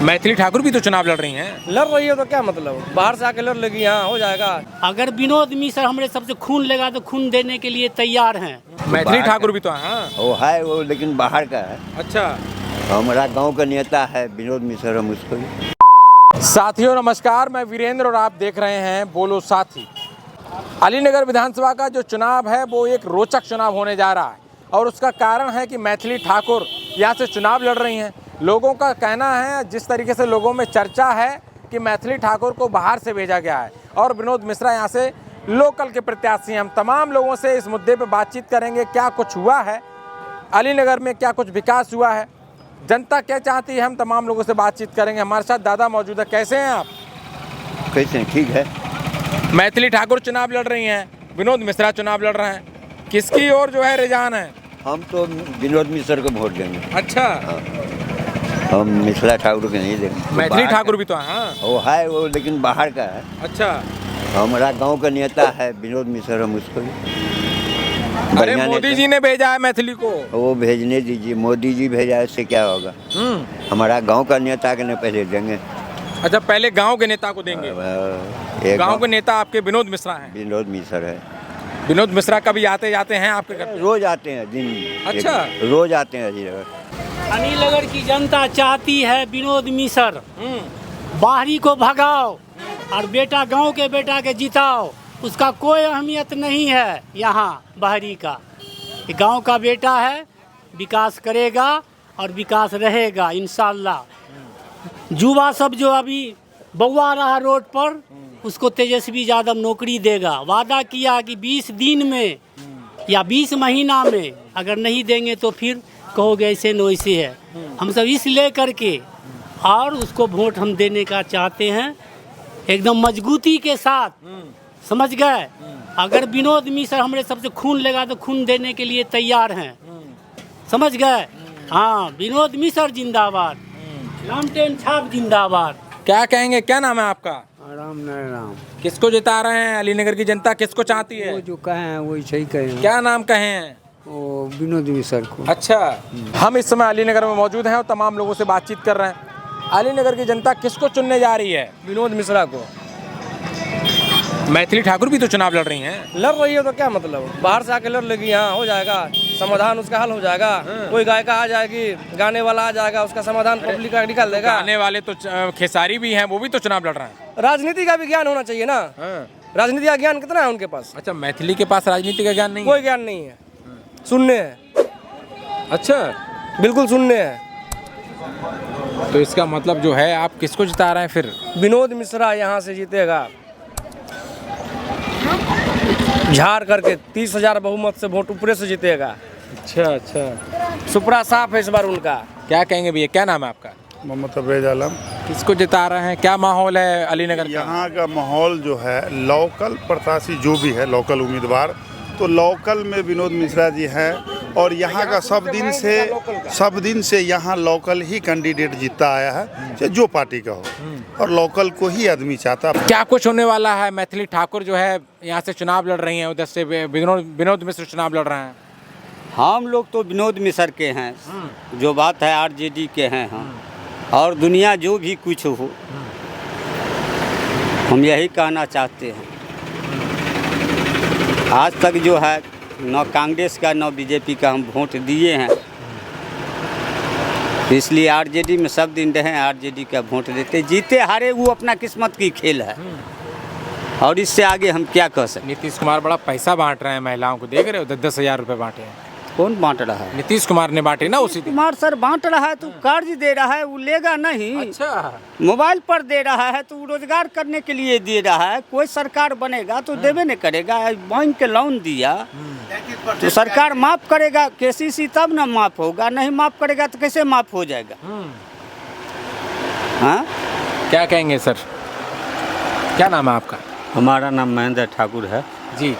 मैथिली ठाकुर भी तो चुनाव लड़ रही हैं। लड़ रही है तो क्या मतलब, बाहर से आके लड़ लेगी, यहाँ हो जाएगा। अगर विनोद मिश्र हमारे सबसे खून लेगा तो खून देने के लिए तैयार हैं। मैथिली ठाकुर भी तो हैं। वो है वो, लेकिन बाहर का है। अच्छा, हमारा गांव का नेता है विनोद मिश्र, हम उसको। साथियों नमस्कार, मैं वीरेंद्र और आप देख रहे हैं बोलो साथी। अलीनगर विधानसभा का जो चुनाव है वो एक रोचक चुनाव होने जा रहा है और उसका कारण है कि मैथिली ठाकुर यहाँ से चुनाव लड़ रही हैं। लोगों का कहना है, जिस तरीके से लोगों में चर्चा है कि मैथिली ठाकुर को बाहर से भेजा गया है और विनोद मिश्रा यहाँ से लोकल के प्रत्याशी हैं। हम तमाम लोगों से इस मुद्दे पर बातचीत करेंगे, क्या कुछ हुआ है अलीनगर में, क्या कुछ विकास हुआ है, जनता क्या चाहती है, हम तमाम लोगों से बातचीत करेंगे। हमारे साथ दादा मौजूद है। कैसे हैं आप? कैसे हैं? ठीक है। मैथिली ठाकुर चुनाव लड़ रही हैं, विनोद मिश्रा चुनाव लड़ रहे हैं, किसकी ओर जो है रुझान है? हम तो विनोद मिश्र को वोट देंगे। अच्छा, हम मिश्रा ठाकुर को नहीं देंगे। मैथिली ठाकुर भी तो हैं। वो है वो, लेकिन बाहर का है। अच्छा, हमारा गांव का नेता है विनोद मिश्र, हम उसको। अरे मोदी जी ने भेजा है मैथिली को। वो भेजने दीजिए, मोदी जी भेजा है, इससे क्या होगा। हमारा गांव का नेता के न पहले देंगे। अच्छा, पहले गांव के नेता को देंगे। गांव के नेता आपके विनोद मिश्रा हैं। विनोद मिश्र है। विनोद मिश्रा कभी आते जाते हैं आपके घर? रोज आते हैं दिन। अच्छा, रोज आते हैं अलीनगर। अलीनगर की जनता चाहती है विनोद मिश्र बाहरी को भगाओ और बेटा गांव के बेटा के जिताओ। उसका कोई अहमियत नहीं है यहाँ बाहरी का। ये गांव का बेटा है, विकास करेगा और विकास रहेगा इंशाल्लाह। युवा सब जो अभी बउआ रहा रोड पर, उसको तेजस्वी यादव नौकरी देगा। वादा किया कि 20 दिन में या 20 महीना में, अगर नहीं देंगे तो फिर कहोगे ऐसे न वैसे है। हम सब इस ले करके और उसको वोट हम देने का चाहते हैं एकदम मजबूती के साथ, समझ गए। अगर विनोद मिश्र हमारे सबसे खून लेगा तो खून देने के लिए तैयार हैं, समझ गए। हाँ, विनोद मिश्र जिंदाबाद, लामटेन छाप जिंदाबाद। क्या कहेंगे, क्या नाम है आपका? राम नारायण। किसको जिता रहे हैं? अलीनगर की जनता किसको चाहती है? वो जो कहे हैं वही सही कहे हैं। क्या नाम कहे हैं? वो विनोद मिश्र को। अच्छा, हम इस समय अलीनगर में मौजूद हैं और तमाम लोगों से बातचीत कर रहे हैं। अलीनगर की जनता किसको चुनने जा रही है? विनोद मिश्रा को। मैथिली ठाकुर भी तो चुनाव लड़ रही हैं। लड़ रही है तो क्या मतलब, बाहर से आके लड़ लेगी, यहाँ हो जाएगा, समाधान उसका हल हो जाएगा। कोई गायिका आ जाएगी, गाने वाला आ जाएगा, उसका समाधान पब्लिक का निकाल देगा। गाने वाले तो खेसारी भी हैं, वो भी तो चुनाव लड़ रहे हैं। राजनीति का भी ज्ञान होना चाहिए ना। राजनीति का ज्ञान कितना है उनके पास? अच्छा, मैथिली के पास राजनीति का ज्ञान नहीं है? कोई ज्ञान नहीं है, सुनने हैं। अच्छा, बिल्कुल सुनने हैं। तो इसका मतलब जो है आप किसको जिता रहे हैं फिर? विनोद मिश्रा यहाँ से जीतेगा, झाड़ करके 30,000 बहुमत से वोट ऊपर से जीतेगा। अच्छा अच्छा, सुपरा साफ है इस बार उनका। क्या कहेंगे भैया, क्या नाम है आपका? मोहम्मद अबेज आलम। किसको जिता रहे हैं, क्या माहौल है अलीनगर का? यहाँ का माहौल जो है, लोकल प्रत्याशी जो भी है, लोकल उम्मीदवार, तो लोकल में विनोद मिश्रा जी हैं और यहाँ का सब दिन से यहाँ लोकल ही कैंडिडेट जीतता आया है, चाहे जो पार्टी का हो, और लोकल को ही आदमी चाहता। क्या कुछ होने वाला है? मैथिली ठाकुर जो है यहाँ से चुनाव लड़ रही हैं, उधर से विनोद मिश्र चुनाव लड़ रहे हैं। हम लोग तो विनोद मिश्र के हैं, जो बात है आरजेडी के हैं हम, और दुनिया जो भी कुछ हो, हम यही कहना चाहते हैं। आज तक जो है न कांग्रेस का न बीजेपी का हम वोट दिए हैं, इसलिए आरजेडी में सब दिन रहे, आरजेडी का वोट देते। जीते हारे वो अपना किस्मत की खेल है, और इससे आगे हम क्या कह सकते। नीतीश कुमार बड़ा पैसा बांट रहे हैं महिलाओं को, देख रहे हो? 10,000 रुपये बांटे हैं। कौन बांट रहा है? नीतीश कुमार ने बांटे ना उसी दिन। कुमार सर बांट रहा है तो कर्ज दे रहा है, वो लेगा नहीं। अच्छा, मोबाइल पर दे रहा है तो वो रोजगार करने के लिए दे रहा है। कोई सरकार बनेगा तो देवे नहीं करेगा। बैंक के लोन दिया तो सरकार माफ करेगा, केसीसी तब ना माफ होगा, नहीं माफ करेगा तो कैसे माफ हो जाएगा? हाँ, क्या कहेंगे सर, क्या नाम है आपका? हमारा नाम महेंद्र ठाकुर है जी।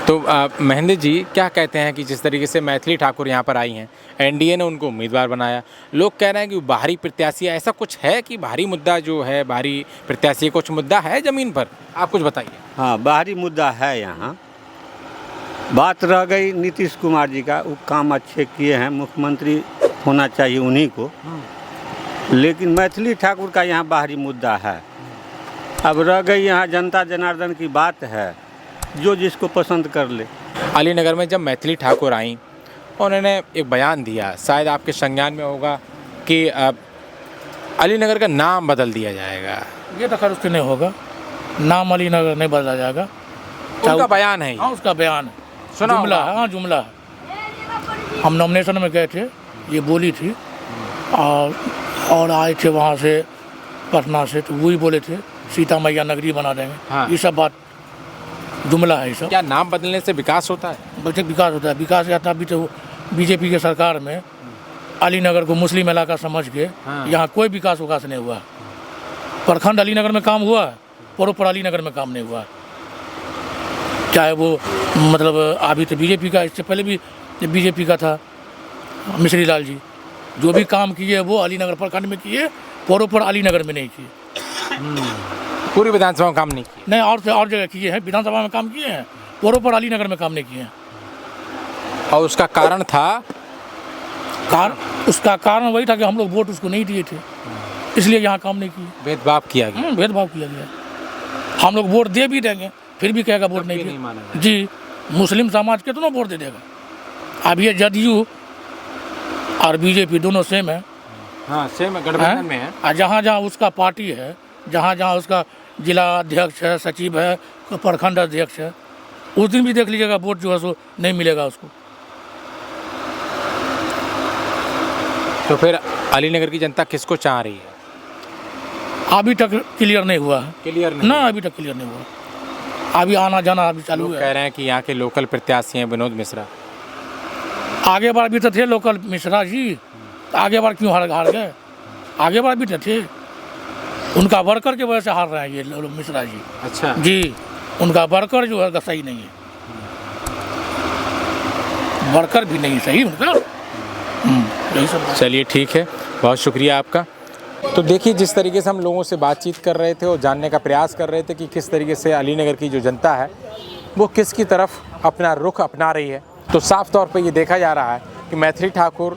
तो महेंद्र जी, क्या कहते हैं कि जिस तरीके से मैथिली ठाकुर यहाँ पर आई हैं, एनडीए ने उनको उम्मीदवार बनाया, लोग कह रहे हैं कि बाहरी प्रत्याशी, ऐसा कुछ है कि बाहरी मुद्दा जो है, बाहरी प्रत्याशी कुछ मुद्दा है ज़मीन पर? आप कुछ बताइए। हाँ, बाहरी मुद्दा है यहाँ। बात रह गई नीतीश कुमार जी का, वो काम अच्छे किए हैं, मुख्यमंत्री होना चाहिए उन्हीं को। लेकिन मैथिली ठाकुर का यहाँ बाहरी मुद्दा है। अब रह गई यहाँ जनता जनार्दन की बात है, जो जिसको पसंद कर ले। अलीनगर में जब मैथिली ठाकुर आई, उन्होंने एक बयान दिया, शायद आपके संज्ञान में होगा, कि अलीनगर का नाम बदल दिया जाएगा। ये तो खैर उसके नहीं होगा, नाम अलीनगर नहीं बदला जाएगा। उनका बयान है ये। हाँ, उसका बयान है, सुना जुमला होगा। है, हाँ जुमला है। हम नॉमिनेशन में गए थे, ये बोली थी, और आए थे वहाँ से पटना से, तो वही बोले थे सीता मैया नगरी बना देंगे। हाँ। ये सब बात जुमला है। ये सब क्या नाम बदलने से विकास होता है? बच्चे विकास होता है। विकास या अभी तो बीजेपी के सरकार में अलीनगर को मुस्लिम इलाका समझ के यहाँ कोई विकास नहीं हुआ। प्रखंड अलीनगर में काम हुआ है, परोपर अलीनगर में काम नहीं हुआ। चाहे वो मतलब अभी तो बीजेपी का, इससे पहले भी बीजेपी का था मिश्री लाल जी, जो भी काम किए वो अलीनगर प्रखंड में किए, परोपर अलीनगर में नहीं किए। पूरी विधानसभा में काम नहीं किया। नहीं, और जगह किए हैं, विधानसभा में काम किए हैं, परोपर अलीनगर में काम नहीं किए हैं। और उसका कारण था, उसका कारण वही था कि हम लोग वोट उसको नहीं दिए थे, इसलिए यहाँ काम नहीं किए। भेदभाव किया गया। भेदभाव किया गया। हम लोग वोट दे भी देंगे, फिर भी कहेगा वोट नहीं दिया। जी, मुस्लिम समाज कितना वोट दे देगा। अब ये जदयू और बीजेपी दोनों सेम है। हाँ, सेम है, गठबंधन में है। और जहाँ जहाँ उसका पार्टी है, जहाँ जहाँ उसका जिला अध्यक्ष है, सचिव है, प्रखंड अध्यक्ष है, उस दिन भी देख लीजिएगा वोट जो है सो नहीं मिलेगा उसको। तो फिर अलीनगर की जनता किसको चाह रही है? अभी तक क्लियर नहीं हुआ है। क्लियर नहीं। ना, अभी तक क्लियर नहीं हुआ। अभी आना जाना अभी चालू लोग है। कह रहे हैं कि यहाँ के लोकल प्रत्याशी हैं विनोद मिश्रा। आगे बार भी तो थे लोकल मिश्रा जी, आगे बार क्यों हार गए? आगे बार भी तो थे, उनका वर्कर की वजह से हार रहे हैं ये लोग मिश्रा जी। अच्छा जी, उनका वर्कर जो है सही नहीं है, वर्कर भी नहीं सही उनका। यही सब। चलिए ठीक है, बहुत शुक्रिया आपका। तो देखिए, जिस तरीके से हम लोगों से बातचीत कर रहे थे और जानने का प्रयास कर रहे थे कि किस तरीके से अलीनगर की जो जनता है वो किसकी तरफ अपना रुख अपना रही है, तो साफ तौर पे ये देखा जा रहा है कि मैथिली ठाकुर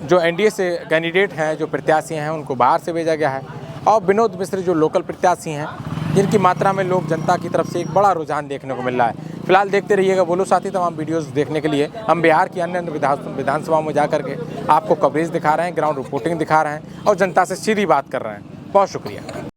जो एनडीए से कैंडिडेट हैं, जो प्रत्याशी हैं, उनको बाहर से भेजा गया है, और विनोद मिश्र जो लोकल प्रत्याशी हैं, जिनकी मात्रा में लोग जनता की तरफ से एक बड़ा रुझान देखने को मिल रहा है। फिलहाल देखते रहिएगा बोलो साथी तमाम वीडियोस देखने के लिए। हम बिहार की अन्य विधानसभाओं में जा करके आपको कवरेज दिखा रहे हैं, ग्राउंड रिपोर्टिंग दिखा रहे हैं और जनता से सीधी बात कर रहे हैं। बहुत शुक्रिया।